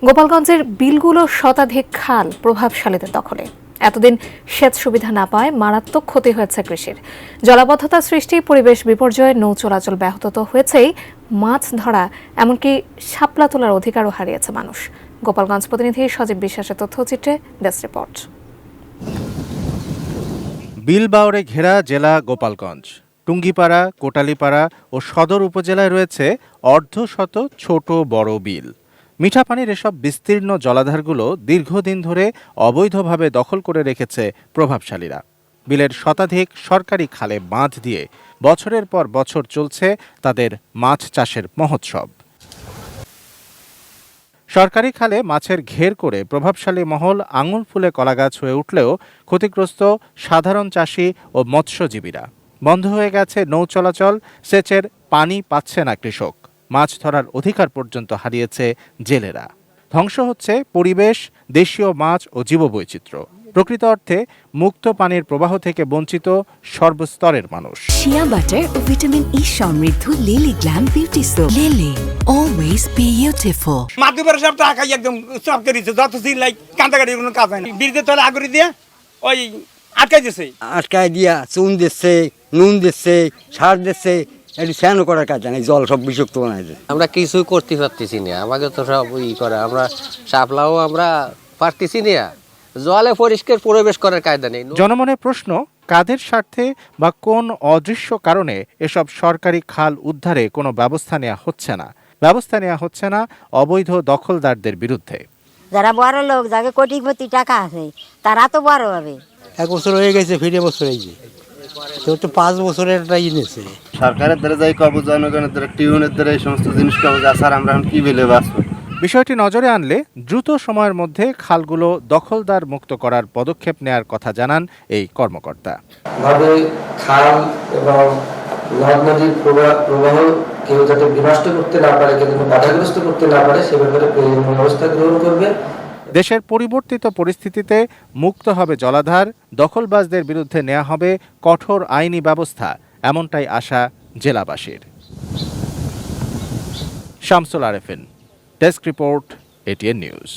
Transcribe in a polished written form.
গোপালগঞ্জের বিলগুলো শতাধিক খাল প্রভাবশালীদের দখলে। এতদিন সেচ সুবিধা না পাওয়ায় মারাত্মক ক্ষতি হয়েছে কৃষির। জলাবদ্ধতা সৃষ্টি, পরিবেশ বিপর্যয়, নৌ চলাচল ব্যাহত তো হয়েছেই, মাছ ধরা এমনকি শাপলা তোলার অধিকারও হারিয়েছে মানুষ। গোপালগঞ্জ প্রতিনিধি সজীব বিশ্বাসের তথ্যচিত্রে ডেস্ক রিপোর্ট। বিলবাওরে ঘেরা জেলা গোপালগঞ্জ। টুঙ্গিপাড়া, কোটালীপাড়া ও সদর উপজেলায় রয়েছে অর্ধশত ছোট বড় বিল। মিঠা পানির এসব বিস্তীর্ণ জলাধারগুলো দীর্ঘদিন ধরে অবৈধভাবে দখল করে রেখেছে প্রভাবশালীরা। বিলের শতাধিক সরকারি খালে বাঁধ দিয়ে বছরের পর বছর চলছে তাদের মাছ চাষের মহোৎসব। সরকারি খালে মাছের ঘের করে প্রভাবশালী মহল আঙুল ফুলে কলাগাছ হয়ে উঠলেও ক্ষতিগ্রস্ত সাধারণ চাষি ও মৎস্যজীবীরা। বন্ধ হয়ে গেছে নৌ চলাচল, সেচের পানি পাচ্ছে না কৃষক, মাছ ধরার অধিকার পর্যন্ত হারিয়েছে জেলেরা। ধ্বংস হচ্ছে পরিবেশ, দেশীয় মাছ ও জীববৈচিত্র্য। প্রকৃত অর্থে মুক্ত পানির প্রবাহ থেকে বঞ্চিত সর্বস্তরের মানুষ। শিয়া বাটার ও ভিটামিন ই সমৃদ্ধ Lily glam beauty soap. Lily, always beautiful. মাদুবার সব টাকা একদম সব করে দিচ্ছে, যত সিলাই কান্দাকাটি কোনো কাজ হয় না। বিড়িতে তলে আগরি দিয়ে ওই আটকাই দিচ্ছে, আটকাই দিয়া চুন দিচ্ছে, নুন দিচ্ছে, সার দিচ্ছে, একটু স্নান করার কাজ জানি, জল সব বিষাক্ত বানাই দেয়। আমরা কিছুই করতে পারতেছি না, আমাকে তো সব করে, আমরা শাপলাও আমরা পারতেছি না, জলে পরিষ্কার পরিবেশ করার কায়দা নেই। জনমনের প্রশ্ন, কাদের স্বার্থে বা কোন অদৃশ্য কারণে এসব সরকারি খাল উদ্ধারে কোনো ব্যবস্থা নেওয়া হচ্ছে না অবৈধ দখলদারদের বিরুদ্ধে। যারা বড় লোক, যাকে কোটিপতি টাকা আছে, তারা তো বড় হবে। 1 বছর হয়ে গেছে, ফিরে বছর এই যে তো 5 বছরের একটা নিয়েছে। সরকারের দ্বারা যাই কবজ, জনগণের দ্বারা টিউনের দ্বারা এই সমস্ত জিনিস কবজ আছে, আর আমরা কি বেলে বাঁচবো। বিষয়টি নজরে আনলে দ্রুত সময়ের মধ্যে খালগুলো দখলদার মুক্ত করার পদক্ষেপ নেয়ার কথা জানান এই কর্মকর্তা। ভাবে খাল এবং নদ নদীর প্রবাহ কেউ যাতে বিনষ্ট করতে না পারে, কেউ বাধাগ্রস্ত করতে না পারে, সে ব্যাপারে প্রয়োজনীয় ব্যবস্থা গ্রহণ করবে। দেশের পরিবর্তিত পরিস্থিতিতে মুক্ত হবে জলাধার, দখলবাজদের বিরুদ্ধে নেওয়া হবে কঠোর আইনি ব্যবস্থা, এমনটাই আশা জেলাবাসীর। Shamsul Arefin, desk report, ATN news.